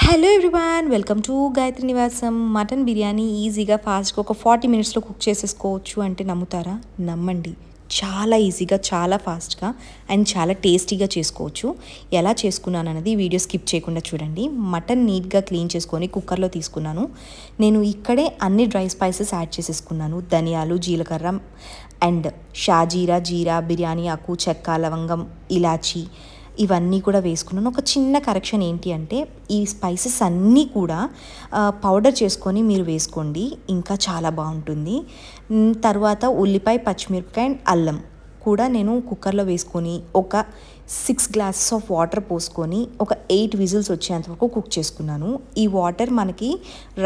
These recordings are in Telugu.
Hello everyone, welcome to Gayatri నివాసం. మటన్ బిర్యానీ ఈజీగా ఫాస్ట్గా ఒక 40 మినిట్స్లో కుక్ చేసేసుకోవచ్చు అంటే నమ్ముతారా? నమ్మండి, చాలా ఈజీగా, చాలా ఫాస్ట్గా అండ్ చాలా టేస్టీగా చేసుకోవచ్చు. ఎలా చేసుకున్నాను అనేది వీడియో స్కిప్ చేయకుండా చూడండి. మటన్ నీట్గా క్లీన్ చేసుకొని కుక్కర్లో తీసుకున్నాను. నేను ఇక్కడే అన్ని డ్రై స్పైసెస్ యాడ్ చేసేసుకున్నాను. ధనియాలు, జీలకర్ర అండ్ షాజీరా, జీరా, బిర్యానీ ఆకు, చెక్క, లవంగం, ఇలాచీ ఇవన్నీ కూడా వేసుకున్నాను. ఒక చిన్న కరెక్షన్ ఏంటి అంటే ఈ స్పైసెస్ అన్నీ కూడా పౌడర్ చేసుకొని మీరు వేసుకోండి, ఇంకా చాలా బాగుంటుంది. తర్వాత ఉల్లిపాయ, పచ్చిమిరపకాయ అండ్ అల్లం కూడా నేను కుక్కర్లో వేసుకొని ఒక 6 గ్లాసెస్ ఆఫ్ వాటర్ పోసుకొని ఒక 8 విజిల్స్ వచ్చేంత వరకు కుక్ చేసుకున్నాను. ఈ వాటర్ మనకి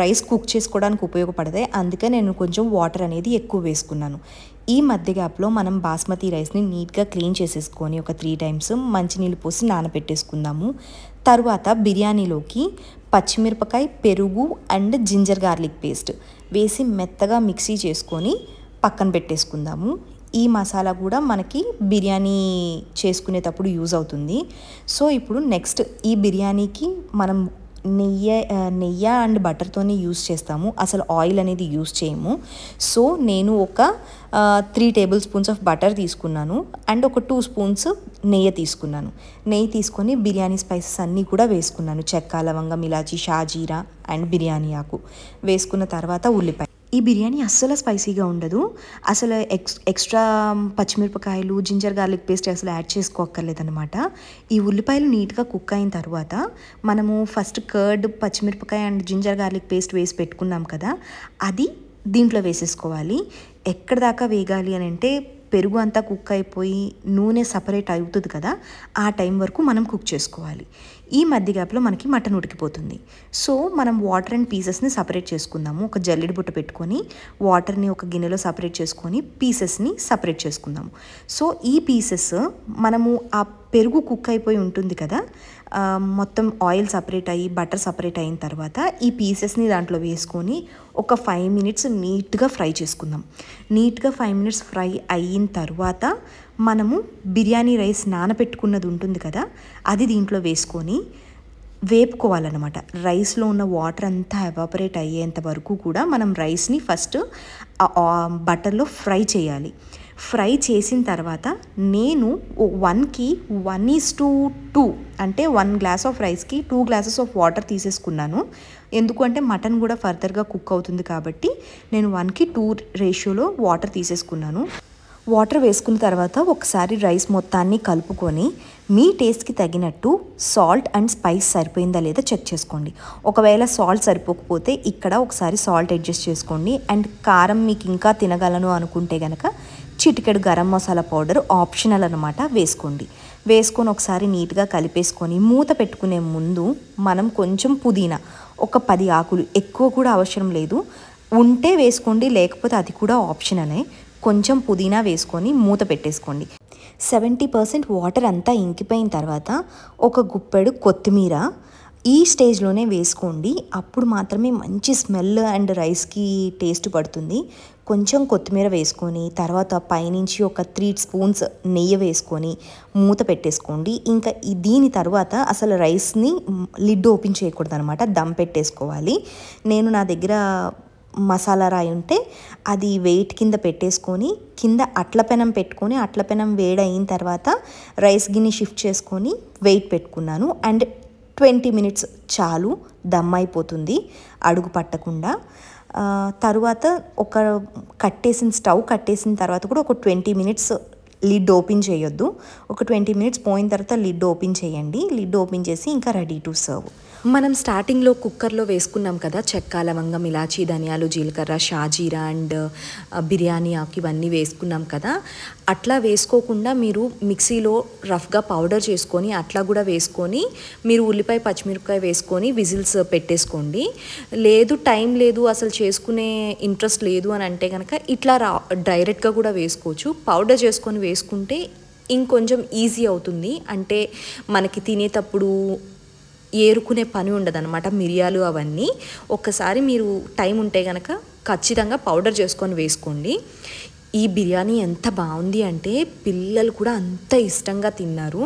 రైస్ కుక్ చేసుకోవడానికి ఉపయోగపడతాయి, అందుకే నేను కొంచెం వాటర్ అనేది ఎక్కువ వేసుకున్నాను. ఈ మధ్య గ్యాప్లో మనం బాస్మతి రైస్ని నీట్గా క్లీన్ చేసేసుకొని ఒక 3 టైమ్స్ మంచినీళ్ళు పోసి నానబెట్టేసుకుందాము. తర్వాత బిర్యానీలోకి పచ్చిమిరపకాయ, పెరుగు అండ్ జింజర్ గార్లిక్ పేస్ట్ వేసి మెత్తగా మిక్సీ చేసుకొని పక్కన పెట్టేసుకుందాము. ఈ మసాలా కూడా మనకి బిర్యానీ చేసుకునేటప్పుడు యూజ్ అవుతుంది. సో ఇప్పుడు నెక్స్ట్ ఈ బిర్యానీకి మనం నెయ్యి అండ్ బటర్తోనే యూజ్ చేస్తాము, అసలు ఆయిల్ అనేది యూజ్ చేయము. సో నేను ఒక 3 టేబుల్ స్పూన్స్ ఆఫ్ బటర్ తీసుకున్నాను అండ్ ఒక 2 స్పూన్స్ నెయ్యి తీసుకున్నాను. నెయ్యి తీసుకొని బిర్యానీ స్పైసెస్ అన్నీ కూడా వేసుకున్నాను. చెక్క, లవంగం, ఇలాచీ, షాజీరా అండ్ బిర్యానీ ఆకు వేసుకున్న తర్వాత ఉల్లిపాయ. ఈ బిర్యానీ అస్సలు స్పైసీగా ఉండదు, అసలు ఎక్స్ట్రా పచ్చిమిరపకాయలు, జింజర్ గార్లిక్ పేస్ట్ అసలు యాడ్ చేసుకోక్కర్లేదన్నమాట. ఈ ఉల్లిపాయలు నీట్గా కుక్ అయిన తర్వాత మనము ఫస్ట్ కర్డ్, పచ్చిమిరపకాయ అండ్ జింజర్ గార్లిక్ పేస్ట్ వేసి పెట్టుకున్నాం కదా, అది దీంట్లో వేసేసుకోవాలి. ఎక్కడ దాకా వేగాలి అని అంటే పెరుగు అంతా కుక్ అయిపోయి నూనె సపరేట్ అవుతుంది కదా, ఆ టైం వరకు మనం కుక్ చేసుకోవాలి. ఈ మధ్య గ్యాప్లో మనకి మటన్ ఉడికిపోతుంది. సో మనం వాటర్ అండ్ పీసెస్ని సపరేట్ చేసుకుందాము. ఒక జల్లెడ బుట్ట పెట్టుకొని వాటర్ని ఒక గిన్నెలో సపరేట్ చేసుకొని పీసెస్ని సపరేట్ చేసుకుందాము. సో ఈ పీసెస్ మనము ఆ పెరుగు కుక్ అయిపోయి ఉంటుంది కదా, మొత్తం ఆయిల్ సపరేట్ అయ్యి బటర్ సపరేట్ అయిన తర్వాత ఈ పీసెస్ని దాంట్లో వేసుకొని ఒక 5 మినిట్స్ నీట్గా ఫ్రై చేసుకుందాం. నీట్గా 5 మినిట్స్ ఫ్రై అయిన తర్వాత మనము బిర్యానీ రైస్ నానబెట్టుకున్నది ఉంటుంది కదా, అది దీంట్లో వేసుకొని వేపుకోవాలన్నమాట. రైస్లో ఉన్న వాటర్ అంతా ఎవాపరేట్ అయ్యేంత వరకు కూడా మనం రైస్ని ఫస్ట్ బటర్లో ఫ్రై చేయాలి. ఫ్రై చేసిన తర్వాత నేను 1కి 1:2 అంటే 1 గ్లాస్ ఆఫ్ రైస్కి 2 గ్లాసెస్ ఆఫ్ వాటర్ తీసేసుకున్నాను. ఎందుకంటే మటన్ కూడా ఫర్దర్గా కుక్ అవుతుంది కాబట్టి నేను 1:2 రేషియోలో వాటర్ తీసేసుకున్నాను. వాటర్ వేసుకున్న తర్వాత ఒకసారి రైస్ మొత్తాన్ని కలుపుకొని మీ టేస్ట్కి తగినట్టు సాల్ట్ అండ్ స్పైస్ సరిపోయిందా లేదా చెక్ చేసుకోండి. ఒకవేళ సాల్ట్ సరిపోకపోతే ఇక్కడ ఒకసారి సాల్ట్ అడ్జస్ట్ చేసుకోండి. అండ్ కారం మీకు ఇంకా తినగలను అనుకుంటే కనుక చిటికెడు గరం మసాలా పౌడర్ ఆప్షనల్ అనమాట, వేసుకోండి. వేసుకొని ఒకసారి నీట్గా కలిపేసుకొని మూత పెట్టుకునే ముందు మనం కొంచెం పుదీనా, ఒక 10 ఆకులు, ఎక్కువ కూడా అవసరం లేదు, ఉంటే వేసుకోండి, లేకపోతే అది కూడా ఆప్షనలే. కొంచెం పుదీనా వేసుకొని మూత పెట్టేసుకోండి. 70% వాటర్ అంతా ఇంకిపోయిన తర్వాత ఒక గుప్పెడు కొత్తిమీర ఈ స్టేజ్లోనే వేసుకోండి. అప్పుడు మాత్రమే మంచి స్మెల్ అండ్ రైస్కి టేస్ట్ పడుతుంది. కొంచెం కొత్తిమీర వేసుకొని తర్వాత పైనుంచి ఒక 3 స్పూన్స్ నెయ్యి వేసుకొని మూత పెట్టేసుకోండి. ఇంకా దీని తర్వాత అసలు రైస్ని లిడ్ ఓపెన్ చేయకూడదు అనమాట, దమ్ పెట్టేసుకోవాలి. నేను నా దగ్గర మసాలా రాయి ఉంటే అది వెయిట్ కింద పెట్టేసుకొని కింద అట్ల పెనం పెట్టుకొని అట్ల పెనం వేడయిన తర్వాత రైస్ గిన్నె షిఫ్ట్ చేసుకొని వెయిట్ పెట్టుకున్నాను. అండ్ 20 మినిట్స్ చాలు, దమ్ అయిపోతుంది అడుగు పట్టకుండా. తరువాత స్టవ్ కట్టేసిన తర్వాత కూడా ఒక 20 మినిట్స్ లిడ్ ఓపెన్ చేయొద్దు. ఒక 20 మినిట్స్ పోయిన తర్వాత లిడ్ ఓపెన్ చేయండి. లిడ్ ఓపెన్ చేసి ఇంకా రెడీ టు సర్వ్. మనం స్టార్టింగ్లో కుక్కర్లో వేసుకున్నాం కదా, చెక్క, లవంగం, ఇలాచీ, ధనియాలు, జీలకర్ర, షాజీరా అండ్ బిర్యానీ ఆకు ఇవన్నీ వేసుకున్నాం కదా, అట్లా వేసుకోకుండా మీరు మిక్సీలో రఫ్గా పౌడర్ చేసుకొని అట్లా కూడా వేసుకొని మీరు ఉల్లిపాయ, పచ్చిమిరపకాయ వేసుకొని విజిల్స్ పెట్టేసుకోండి. లేదు టైం లేదు, అసలు చేసుకునే ఇంట్రెస్ట్ లేదు అని అంటే కనుక ఇట్లా డైరెక్ట్గా కూడా వేసుకోవచ్చు. పౌడర్ చేసుకొని వేసుకుంటే ఇంకొంచెం ఈజీ అవుతుంది, అంటే మనకి తినేటప్పుడు ఏరుకునే పని ఉండదన్నమాట మిరియాలు అవన్నీ. ఒక్కసారి మీరు టైం ఉంటే కనుక ఖచ్చితంగా పౌడర్ చేసుకొని వేసుకోండి. ఈ బిర్యానీ ఎంత బాగుంది అంటే పిల్లలు కూడా అంత ఇష్టంగా తిన్నారు.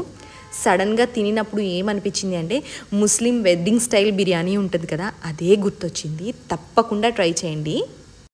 సడన్గా తినినప్పుడు ఏమనిపించింది అంటే ముస్లిం వెడ్డింగ్ స్టైల్ బిర్యానీ ఉంటుంది కదా, అదే గుర్తొచ్చింది. తప్పకుండా ట్రై చేయండి.